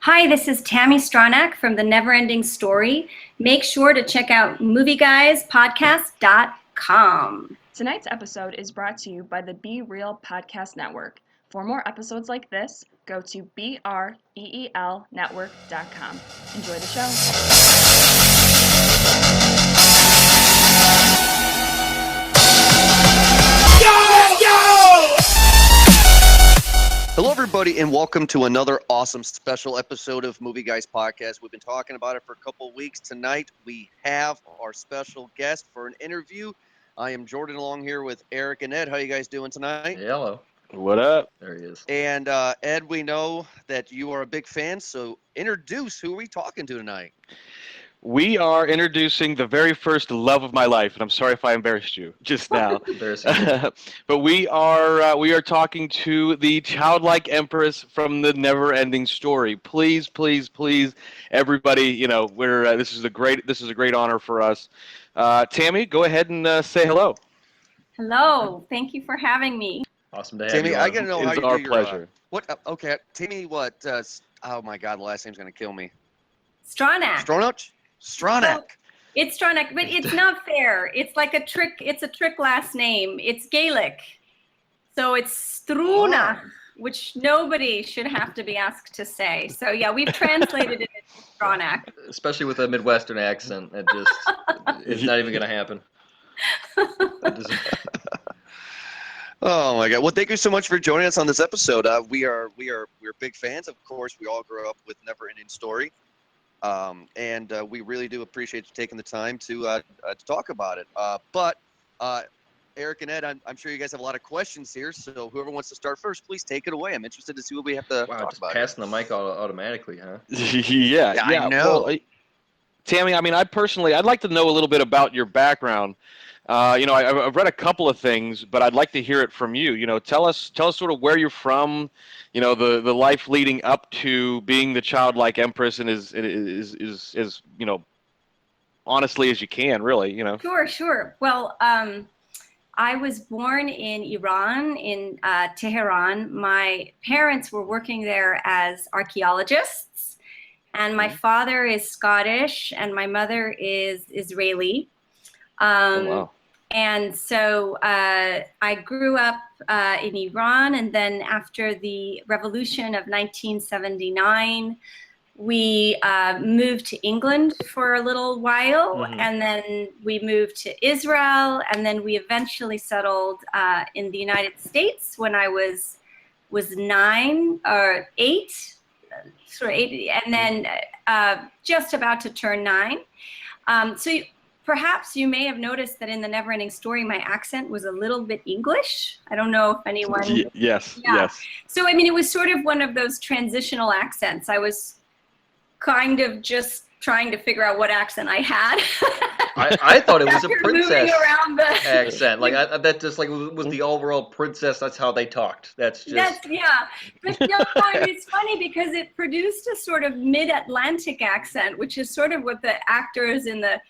Hi, this is Tami Stronach from The Neverending Story. Make sure to check out movieguyspodcast.com. Tonight's episode is brought to you by the Be Real Podcast Network. For more episodes like this, go to BREELnetwork.com. Enjoy the show. Hello, everybody, and welcome to another awesome special episode of Movie Guys Podcast. We've been talking about it for a couple of weeks. Tonight, we have our special guest for an interview. I am Jordan along here with Eric and Ed. How you guys doing tonight? Hello. What up? There he is. And Ed, we know that you are a big fan, so introduce who are we talking to tonight? We are introducing the very first love of my life, and I'm sorry if I embarrassed you just now. But we are talking to the childlike empress from the Never-Ending Story. Please, please, please, everybody, we're this is a great honor for us. Tami, go ahead and say hello. Hello, thank you for having me. Awesome to have Tami, you on. I gotta know how you do our your, pleasure. Okay, Tami, what? Oh my God, the last name's gonna kill me. Stronach. Stronach. Stronach. It's Stronach, but it's not fair. It's like a trick. It's a trick last name. It's Gaelic. So it's Stronach, which nobody should have to be asked to say. So yeah, we've translated it into Stronach. Especially with a Midwestern accent, it's not even gonna happen. Oh my God! Well, thank you so much for joining us on this episode. We're big fans. Of course, we all grew up with Never-Ending Story, and we really do appreciate you taking the time to talk about it. But Eric and Ed, I'm sure you guys have a lot of questions here. So whoever wants to start first, please take it away. I'm interested to see what we have to talk about. Passing the mic automatically, huh? yeah, I know. Well, Tami, I'd like to know a little bit about your background. I've read a couple of things, but I'd like to hear it from you. Tell us sort of where you're from. The life leading up to being the childlike empress, and is honestly as you can, really. Sure. Well, I was born in Iran, in Tehran. My parents were working there as archaeologists, and my father is Scottish, and my mother is Israeli. Oh, wow. And so I grew up in Iran, and then after the revolution of 1979, we moved to England for a little while, and then we moved to Israel, and then we eventually settled in the United States when I was 9 or 8, and then just about to turn 9. Perhaps you may have noticed that in the Never-Ending Story, my accent was a little bit English. I don't know if anyone... Yes. So, it was sort of one of those transitional accents. I was kind of just trying to figure out what accent I had. I thought it was a princess accent. That just was the overall princess. That's how they talked. But no, it's funny because it produced a sort of mid-Atlantic accent, which is sort of what the actors in the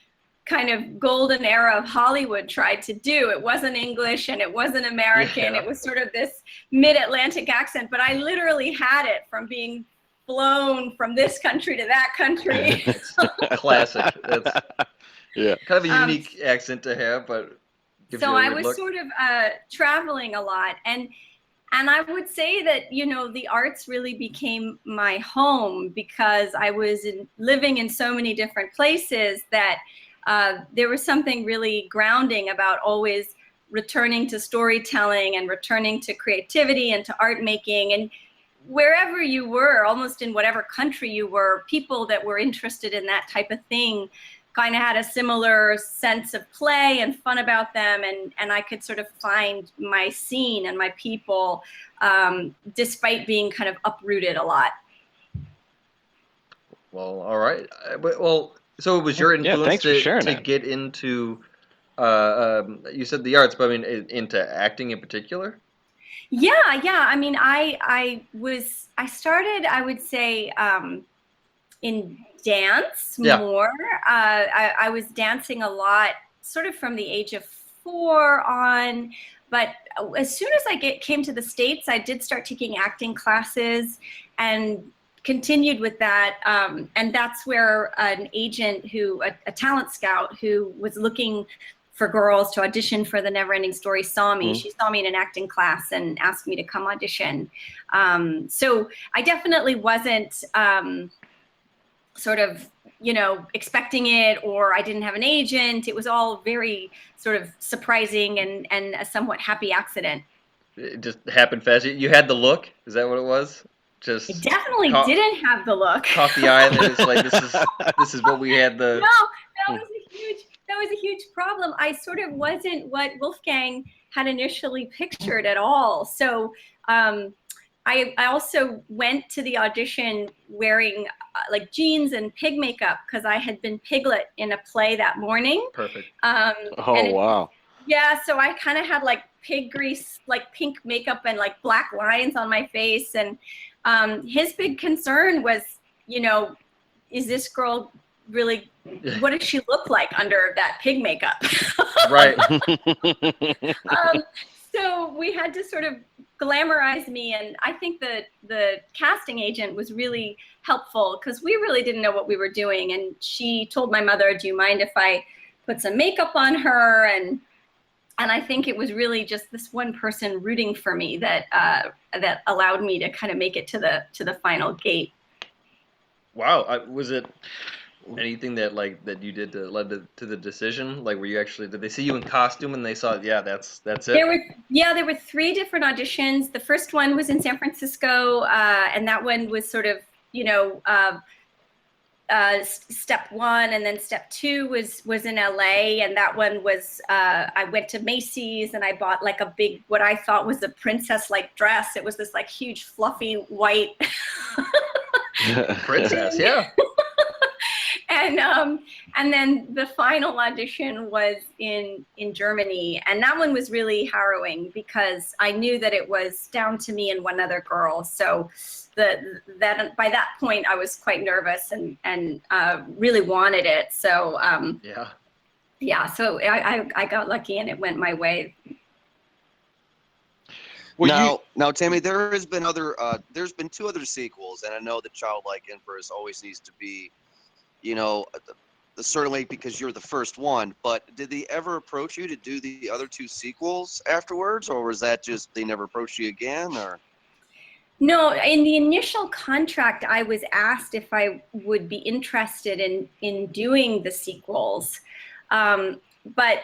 kind of golden era of Hollywood tried to do. It wasn't English and it wasn't American. It was sort of this mid-Atlantic accent, but I literally had it from being flown from this country to that country. Classic. That's kind of a unique accent to have, but gives you a I weird was look. sort of traveling a lot, and I would say that, the arts really became my home because I was living in so many different places that there was something really grounding about always returning to storytelling and returning to creativity and to art making. And wherever you were, almost in whatever country you were, people that were interested in that type of thing kind of had a similar sense of play and fun about them. And I could sort of find my scene and my people despite being kind of uprooted a lot. Well, all right. So it was your influence to get into, you said the arts, but into acting in particular? Yeah. I started, I would say, in dance more. I was dancing a lot, sort of from the age of 4 on. But as soon as I came to the States, I did start taking acting classes and continued with that, and that's where an agent a talent scout who was looking for girls to audition for the Neverending Story saw me. She saw me in an acting class and asked me to come audition. So I definitely wasn't sort of, expecting it, or I didn't have an agent. It was all very sort of surprising and a somewhat happy accident. It just happened fast. You had the look? Is that what it was? Just I definitely didn't have the look. Caught the eye, and it's like, this is what we had the... No, that was a huge problem. I sort of wasn't what Wolfgang had initially pictured at all. So I also went to the audition wearing like jeans and pig makeup because I had been Piglet in a play that morning. Perfect. Wow. Yeah, so I kind of had like pig grease, like pink makeup and like black lines on my face. And his big concern was, is this girl really, what does she look like under that pig makeup? Right. So we had to sort of glamorize me, and I think the casting agent was really helpful because we really didn't know what we were doing. And she told my mother, "Do you mind if I put some makeup on her?" And I think it was really just this one person rooting for me that allowed me to kind of make it to the final gate. Wow. Was it anything that you did that led to the decision? Like, were you actually, did they see you in costume and they saw, yeah, that's it? There were 3 different auditions. The first one was in San Francisco, and that one was sort of, step 1, and then step 2 was in LA, and that one was I went to Macy's and I bought like a big, what I thought was a princess-like dress. It was this like huge fluffy white princess, yeah. And then the final audition was in Germany, and that one was really harrowing because I knew that it was down to me and one other girl. So that by that point I was quite nervous and really wanted it. So so I got lucky and it went my way. Now, Tami, there's been 2 other sequels, and I know that Childlike Empress always needs to be, certainly because you're the first one, but did they ever approach you to do the other 2 sequels afterwards, or was that just they never approached you again, or? No, in the initial contract, I was asked if I would be interested in doing the sequels, but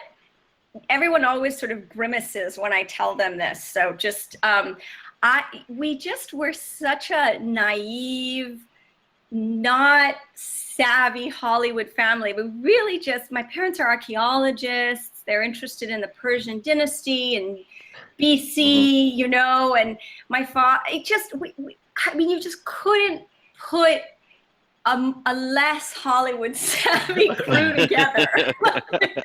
everyone always sort of grimaces when I tell them this. So just, we just were such a naive, not savvy Hollywood family. We really just, my parents are archaeologists. They're interested in the Persian dynasty and BC, and my father, you just couldn't put a less Hollywood savvy crew together.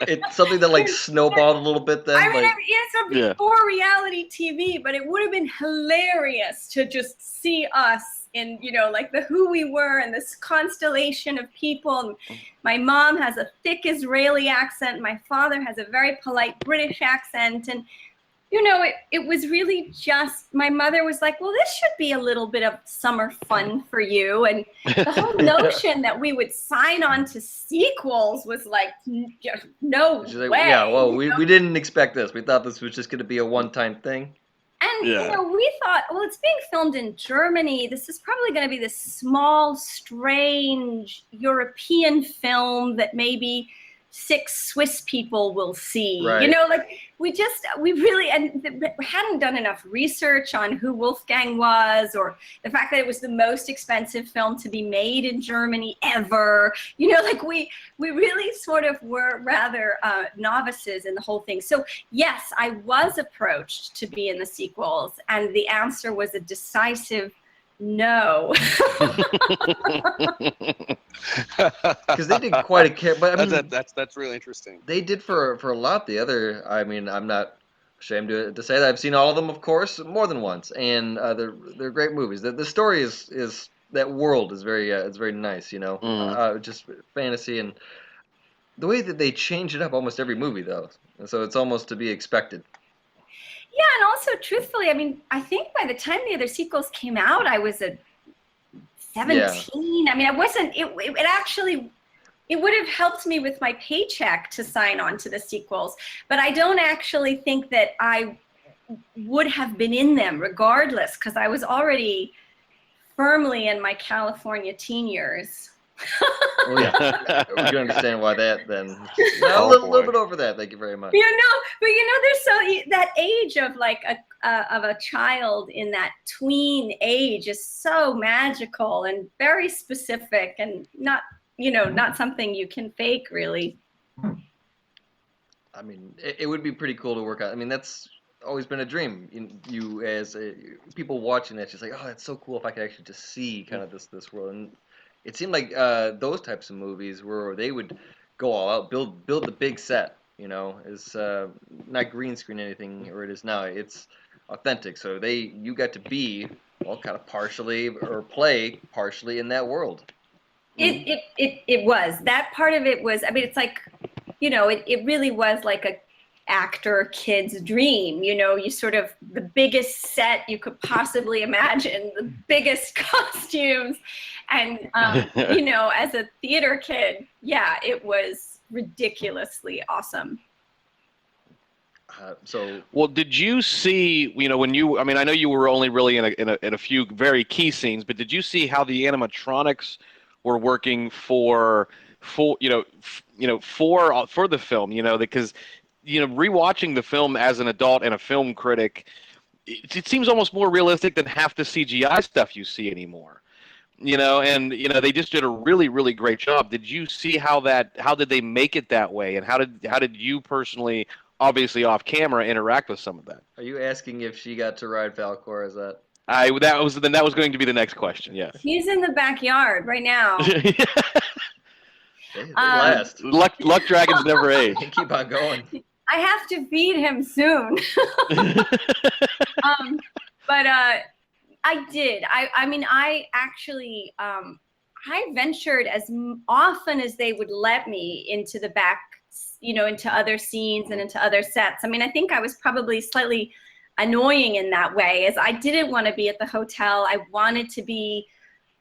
It's something that snowballed a little bit then. It's before reality TV, but it would have been hilarious to just see us in, the who we were and this constellation of people. My mom has a thick Israeli accent. My father has a very polite British accent. And it was really just, my mother was like, well, this should be a little bit of summer fun for you. And the whole notion that we would sign on to sequels was like, no way. Yeah, well, we didn't expect this. We thought this was just going to be a one-time thing. And, we thought, well, it's being filmed in Germany. This is probably going to be this small, strange European film that maybe 6 Swiss people will see. Right. We really hadn't done enough research on who Wolfgang was, or the fact that it was the most expensive film to be made in Germany ever. We really sort of were rather novices in the whole thing. So yes, I was approached to be in the sequels, and the answer was a decisive no. Because they did quite a care, but that's really interesting. They did for a lot. The other, I'm not ashamed to say that I've seen all of them, of course, more than once, and they're great movies. The story is that world is very it's very nice, just fantasy, and the way that they change it up almost every movie though, so it's almost to be expected. Yeah, and also, truthfully, I think by the time the other sequels came out, I was a 17. I mean, I wasn't, it actually, it would have helped me with my paycheck to sign on to the sequels, but I don't actually think that I would have been in them regardless, because I was already firmly in my California teen years. Oh yeah, we can understand why that then. No, a little bit over that. Thank you very much. But there's that age of like of a child in that tween age is so magical and very specific and not something you can fake really. I mean, it would be pretty cool to work out. I mean, that's always been a dream. You as people watching that, just like, oh, that's so cool if I could actually just see kind of this world. And it seemed like those types of movies where they would go all out, build the big set. Is not green screen anything, or it is now. It's authentic. So you got to be kind of partially or play partially in that world. It was that part of it was. I mean, it's like, it really was like a actor kid's dream. You sort of the biggest set you could possibly imagine, the biggest costumes, and as a theater kid, yeah, it was ridiculously awesome. Well, did you see, when you, I mean, I know you were only really in a few very key scenes, but did you see how the animatronics were working for the film, because rewatching the film as an adult and a film critic, it seems almost more realistic than half the CGI stuff you see anymore. They just did a really, really great job. Did you see how did they make it that way, and how did you personally, obviously off camera, interact with some of that? Are you asking if she got to ride Falcor? Is that? That was going to be the next question. Yes. He's in the backyard right now. They last. Luck dragons never age. Keep on going. I have to feed him soon. But I did. I mean, I actually, I ventured as often as they would let me into the back, into other scenes and into other sets. I mean, I think I was probably slightly annoying in that way, as I didn't want to be at the hotel. I wanted to be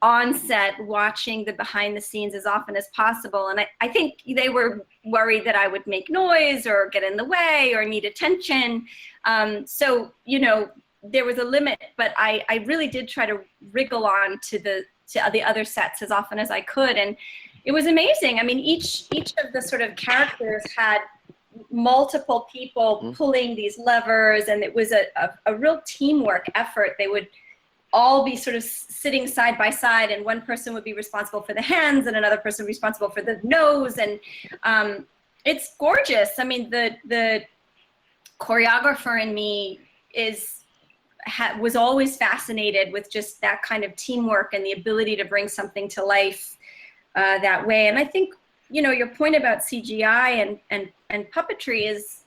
on set watching the behind the scenes as often as possible. And I think they were worried that I would make noise or get in the way or need attention. So, there was a limit, but I really did try to wriggle on to the other sets as often as I could. And it was amazing. I mean, each of the sort of characters had multiple people pulling these levers, and it was a real teamwork effort. They would all be sort of sitting side by side, and one person would be responsible for the hands and another person responsible for the nose. And it's gorgeous. I mean, the choreographer in me was always fascinated with just that kind of teamwork and the ability to bring something to life that way. And I think, your point about CGI and puppetry is,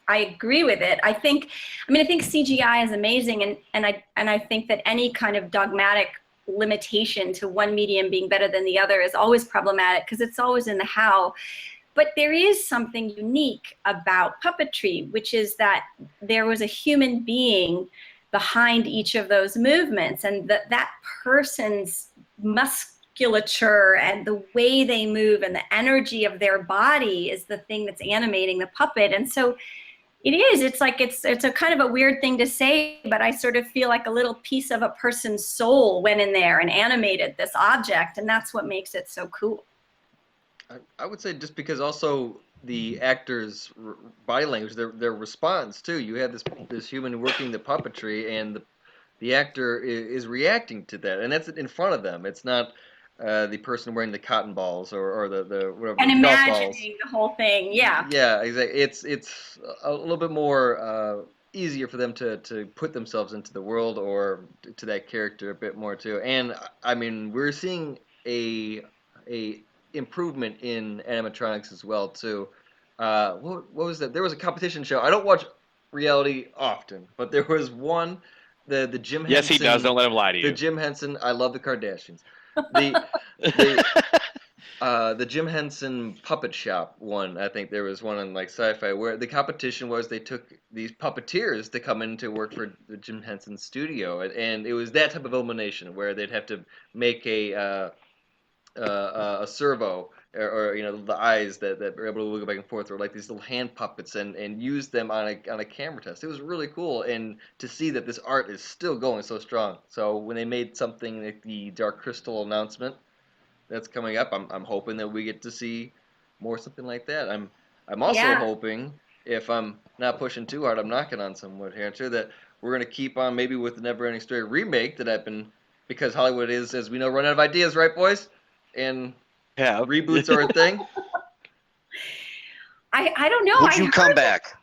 I agree with it. I think CGI is amazing, and I think that any kind of dogmatic limitation to one medium being better than the other is always problematic, because it's always in the how. But there is something unique about puppetry, which is that there was a human being behind each of those movements, and that person's musculature and the way they move and the energy of their body is the thing that's animating the puppet. And so it's like, it's a kind of a weird thing to say, but I sort of feel like a little piece of a person's soul went in there and animated this object, and that's what makes it so cool. I would say just because also the actors' body language, their response too. You have this human working the puppetry, and the actor is reacting to that, and that's in front of them. It's not the person wearing the cotton balls or the whatever. And imagining the whole thing, yeah. Yeah, exactly. It's a little bit more easier for them to put themselves into the world or to that character a bit more too. And I mean, we're seeing a improvement in animatronics as well too. What was that? There was a competition show. I don't watch reality often, but there was one, the Jim Henson. Yes, he does. Don't let him lie to you. The Jim Henson. I love the Kardashians. The Jim Henson Puppet Shop one. I think there was one on like Sci-Fi where the competition was they took these puppeteers to come in to work for the Jim Henson studio, and it was that type of elimination where they'd have to make a servo or the eyes that are able to wiggle back and forth, or like these little hand puppets, and use them on a camera test. It was really cool, and to see that this art is still going so strong. So when they made something like the Dark Crystal announcement that's coming up, I'm hoping that we get to see more something like that. I'm also hoping, if I'm not pushing too hard, I'm knocking on some wood here too, that we're gonna keep on maybe with the Never Ending Story remake that I've been, because Hollywood is, as we know, running out of ideas, right, boys? And reboots are a thing. I don't know. Would you come back?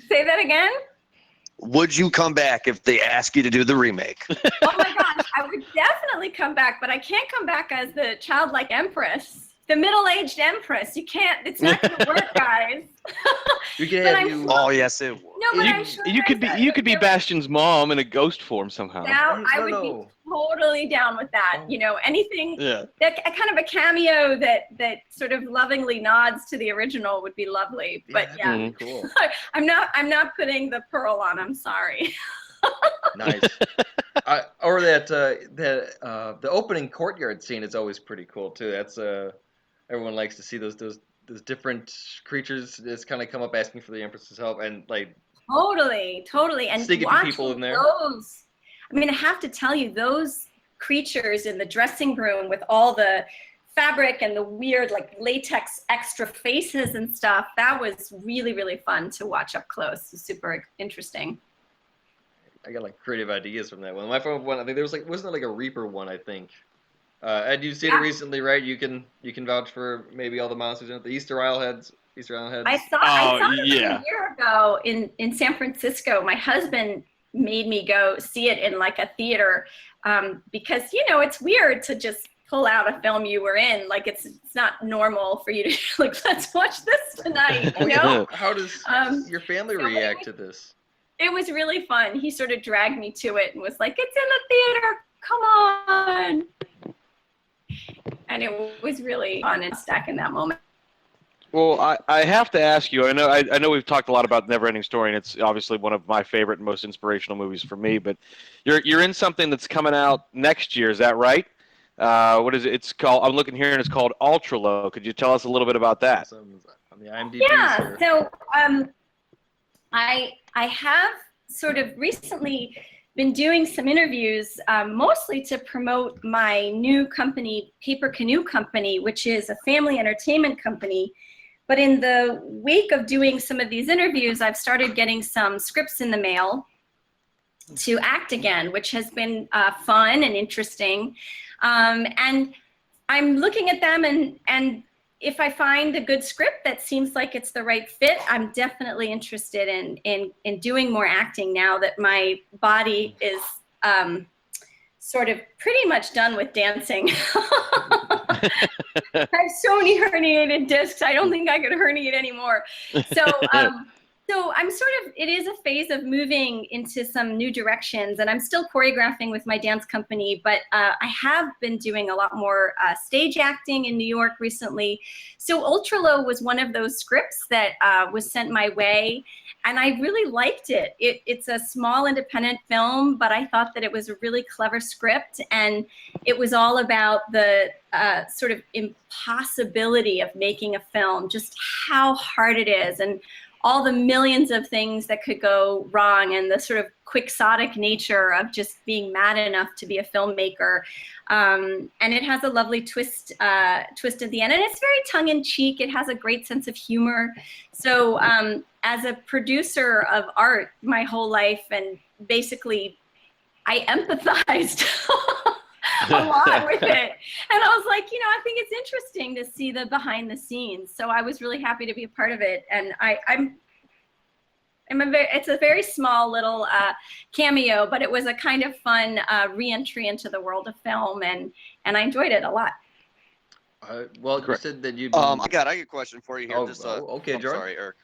Say that again? Would you come back if they ask you to do the remake? Oh my gosh, I would definitely come back, but I can't come back as the childlike empress. The middle-aged empress. You can't. It's not going to work, guys. You can have you. Oh yes, it would. No, but I'm sure you could be Bastion's mom in a ghost form somehow. Now, I would be totally down with that. Anything that kind of a cameo that sort of lovingly nods to the original would be lovely. But cool. I'm not putting the pearl on. I'm sorry. Nice. Or the opening courtyard scene is always pretty cool too. That's everyone likes to see those different creatures that's kind of come up asking for the Empress's help, and like totally and sneak a few people in there. Those, I mean, I have to tell you, those creatures in the dressing room with all the fabric and the weird like latex extra faces and stuff, that was really, really fun to watch up close. Super interesting. I got like creative ideas from that one. My favorite one, I think there was like, wasn't there like a Reaper one, I think. Ed, you've seen it recently, right? You can vouch for maybe all the monsters in it. The Easter Isle heads. I saw it a year ago in San Francisco. My husband made me go see it in like a theater because it's weird to just pull out a film you were in. Like it's not normal for you to like, let's watch this tonight. How does your family react to this? It was really fun. He sort of dragged me to it and was like, "It's in the theater. Come on." And it was really fun and stuck in that moment. Well, I have to ask you. I know we've talked a lot about Never Ending Story, and it's obviously one of my favorite and most inspirational movies for me. But you're in something that's coming out next year. Is that right? What is it? It's called. I'm looking here, and it's called Ultra Low. Could you tell us a little bit about that? On the IMDb. Yeah. So I have sort of recently been doing some interviews, mostly to promote my new company, Paper Canoe Company, which is a family entertainment company. But in the wake of doing some of these interviews, I've started getting some scripts in the mail to act again, which has been fun and interesting. And I'm looking at them, and if I find a good script that seems like it's the right fit, I'm definitely interested in doing more acting now that my body is sort of pretty much done with dancing. I have so many herniated discs. I don't think I could herniate anymore. So I'm sort of, it is a phase of moving into some new directions, and I'm still choreographing with my dance company, but I have been doing a lot more stage acting in New York recently. So Ultra Low was one of those scripts that was sent my way, and I really liked it. It's a small independent film, but I thought that it was a really clever script, and it was all about the sort of impossibility of making a film, just how hard it is, and all the millions of things that could go wrong, and the sort of quixotic nature of just being mad enough to be a filmmaker. And it has a lovely twist at the end, and it's very tongue-in-cheek. It has a great sense of humor. So as a producer of art my whole life, and basically I empathized a lot with it. And I was like, I think it's interesting to see the behind the scenes. So I was really happy to be a part of it. And it's a very small little cameo, but it was a kind of fun re-entry into the world of film, and I enjoyed it a lot. Well, you said that you. I got a question for you here. Okay, Jordan. Sorry, Eric.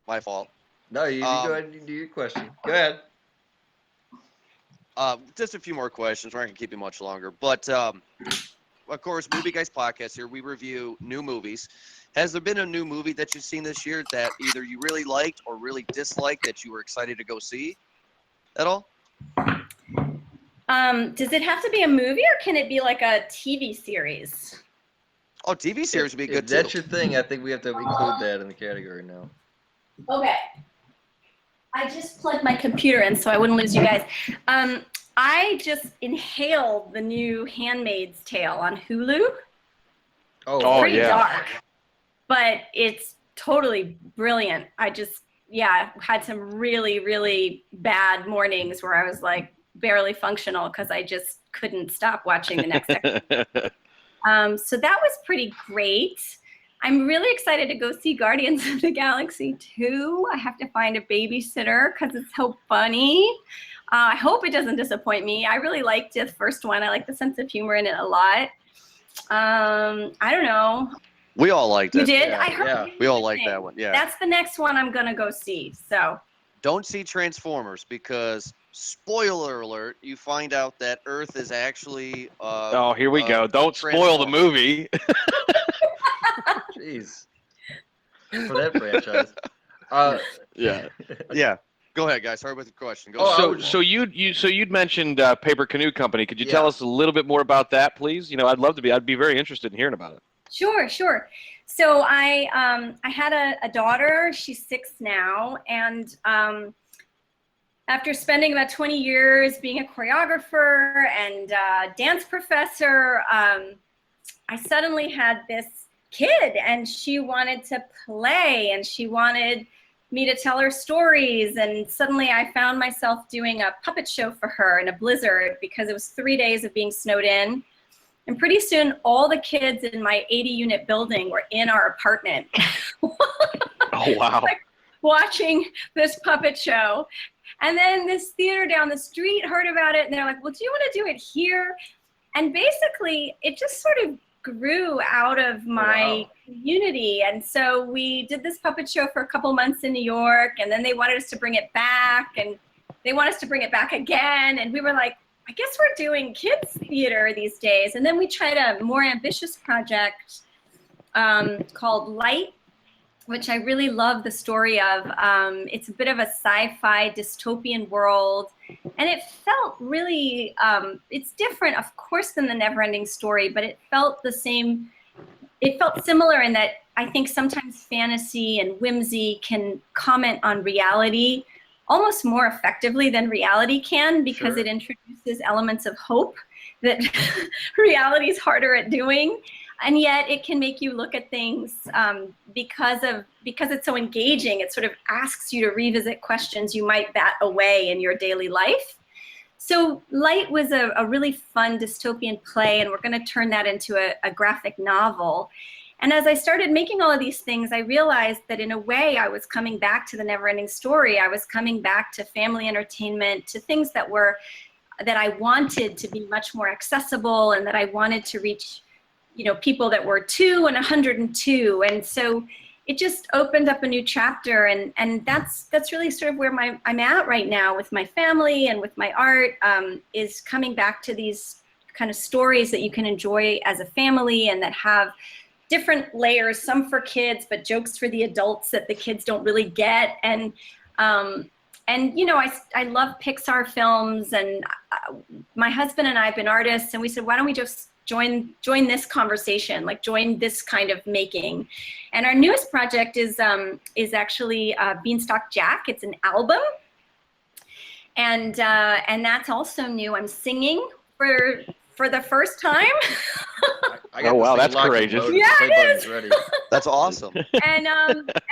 My fault. No, you go ahead and do your question. Go ahead. Just a few more questions. We're not gonna keep you much longer. But of course, Movie Guys podcast here. We review new movies. Has there been a new movie that you've seen this year that either you really liked or really disliked that you were excited to go see at all? Does it have to be a movie or can it be like a TV series? Oh, TV series would be good if too. That's your thing. I think we have to include that in the category now. Okay. I just plugged my computer in so I wouldn't lose you guys. I just inhaled the new Handmaid's Tale on Hulu. Oh, Pretty yeah. dark, but it's totally brilliant. I just, had some really, really bad mornings where I was like barely functional because I just couldn't stop watching the next episode. So that was pretty great. I'm really excited to go see Guardians of the Galaxy 2. I have to find a babysitter because it's so funny. I hope it doesn't disappoint me. I really liked the first one. I like the sense of humor in it a lot. I don't know. We all liked it. You did? Yeah, I heard. yeah. We all like that one. Yeah. That's the next one I'm gonna go see. So. Don't see Transformers because, spoiler alert, you find out that Earth is actually. Oh, here we go. Don't spoil the movie. Jeez. For that franchise. Yeah. Yeah. Go ahead, guys. Sorry with the question. Go So you'd mentioned Paper Canoe Company. Could you Yeah. tell us a little bit more about that, please? I'd be very interested in hearing about it. Sure. So I had a daughter. She's 6 now, and after spending about 20 years being a choreographer and dance professor, I suddenly had this kid, and she wanted to play, and she wanted me to tell her stories, and suddenly I found myself doing a puppet show for her in a blizzard because it was 3 days of being snowed in. And pretty soon, all the kids in my 80-unit building were in our apartment. Oh, wow. Like, watching this puppet show. And then this theater down the street heard about it, and they're like, well, do you want to do it here? And basically, it just sort of grew out of my community. And so we did this puppet show for a couple months in New York, and then they wanted us to bring it back, and they want us to bring it back again. And we were like, I guess we're doing kids theater these days. And then we tried a more ambitious project called Light, which I really love the story of. It's a bit of a sci-fi dystopian world. And it felt really, it's different, of course, than the Neverending Story, but it felt the same. It felt similar in that I think sometimes fantasy and whimsy can comment on reality almost more effectively than reality can, because it introduces elements of hope that reality is harder at doing. And yet it can make you look at things because it's so engaging. It sort of asks you to revisit questions you might bat away in your daily life. So Light was a really fun dystopian play, and we're going to turn that into a graphic novel. And as I started making all of these things, I realized that in a way I was coming back to the Neverending Story. I was coming back to family entertainment, to things that I wanted to be much more accessible, and that I wanted to reach, people that were 2 and 102. And so it just opened up a new chapter, and that's really sort of where I'm at right now with my family and with my art, is coming back to these kind of stories that you can enjoy as a family and that have different layers, some for kids, but jokes for the adults that the kids don't really get. And I love Pixar films, and my husband and I have been artists, and we said, why don't we just join this conversation, like join this kind of making. And our newest project is actually Beanstalk Jack. It's an album, and that's also new. I'm singing for the first time. Oh wow, that's courageous. Yeah, it is. Ready. That's awesome. But I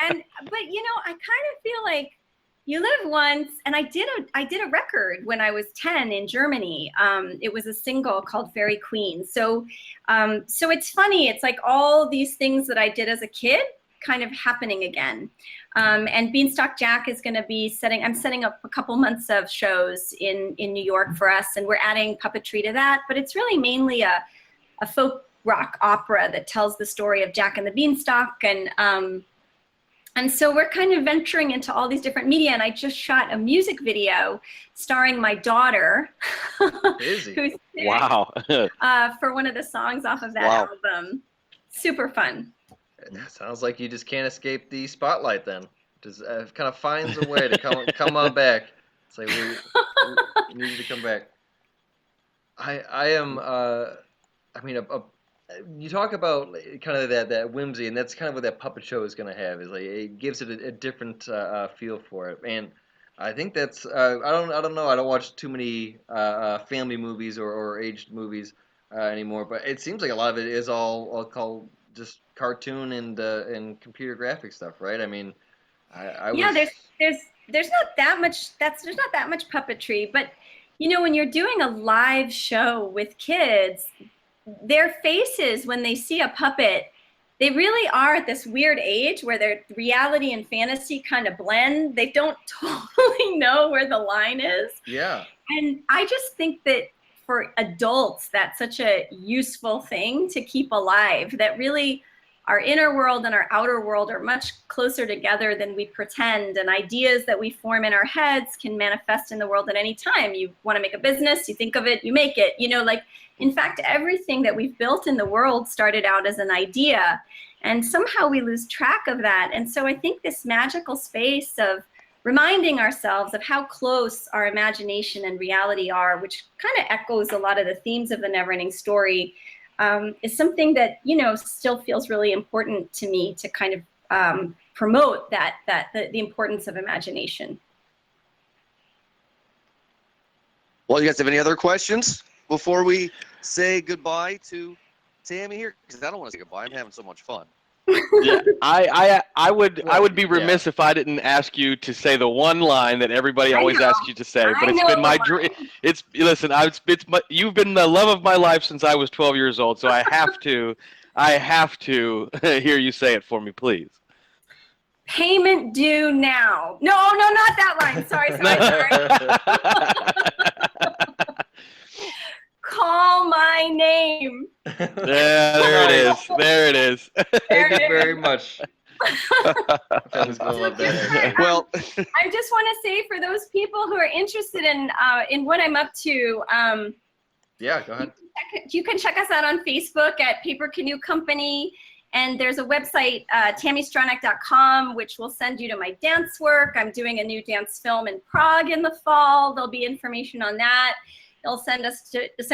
kind of feel like you live once, and I did a record when I was 10 in Germany. It was a single called Fairy Queen. So it's funny. It's like all these things that I did as a kid kind of happening again. And Beanstalk Jack is going to be I'm setting up a couple months of shows in New York for us, and we're adding puppetry to that. But it's really mainly a folk rock opera that tells the story of Jack and the Beanstalk. And And so we're kind of venturing into all these different media, and I just shot a music video starring my daughter, who's 6, wow, for one of the songs off of that album. Super fun. It sounds like you just can't escape the spotlight then. Just kind of finds a way to come on back. It's like we need you to come back. I am. I mean, you talk about kind of that whimsy, and that's kind of what that puppet show is going to have. Is like it gives it a different feel for it, and I think that's. I don't know. I don't watch too many family movies or aged movies anymore, but it seems like a lot of it is all called just cartoon and computer graphic stuff, right? I mean, there's not that much. There's not that much puppetry, but you know, when you're doing a live show with kids, their faces when they see a puppet, they really are at this weird age where their reality and fantasy kind of blend. They don't totally know where the line is. Yeah. And I just think that for adults, that's such a useful thing to keep alive, that really our inner world and our outer world are much closer together than we pretend. And ideas that we form in our heads can manifest in the world at any time. You want to make a business, you think of it, you make it. You know, like, in fact, everything that we've built in the world started out as an idea. And somehow we lose track of that. And so I think this magical space of reminding ourselves of how close our imagination and reality are, which kind of echoes a lot of the themes of the Neverending Story, is something that, you know, still feels really important to me to kind of promote the importance of imagination. Well, you guys have any other questions before we say goodbye to Tami here? Because I don't want to say goodbye. I'm having so much fun. Yeah, I would be remiss if I didn't ask you to say the one line that everybody always asks you to say. But it's been my dream. You've been the love of my life since I was 12 years old. So I have to hear you say it for me, please. Payment due now. No, not that line. Sorry. Call my name. Yeah, there it is. Thank you very much. Well, I just want to say, for those people who are interested in what I'm up to, yeah, go ahead. You can check us out on Facebook at Paper Canoe Company, and there's a website, TamiStronach.com, which will send you to my dance work. I'm doing a new dance film in Prague in the fall. There'll be information on that. They'll send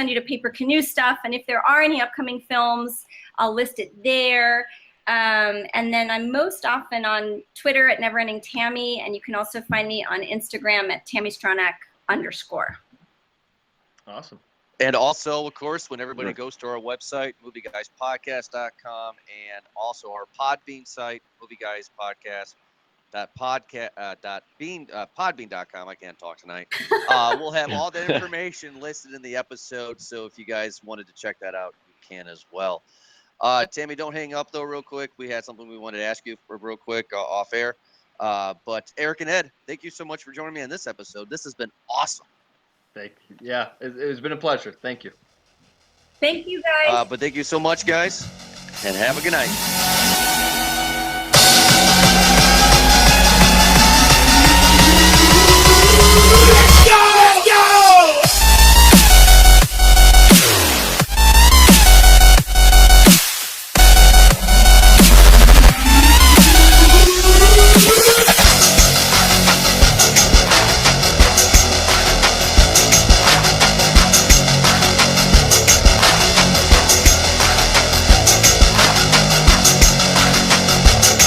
you to Paper Canoe stuff, and if there are any upcoming films, I'll list it there. And then I'm most often on Twitter at Neverending Tami, and you can also find me on Instagram at TamiStronach _. Awesome. And also, of course, when everybody goes to our website, movieguyspodcast.com, and also our Podbean site, movieguyspodcast.podbean.com. I can't talk tonight. We'll have all that information listed in the episode, so if you guys wanted to check that out, you can as well. Tami, don't hang up, though, real quick. We had something we wanted to ask you for real quick off air. But Eric and Ed, thank you so much for joining me on this episode. This has been awesome. Thank you. Yeah, it's been a pleasure. Thank you. Thank you, guys. But thank you so much, guys, and have a good night.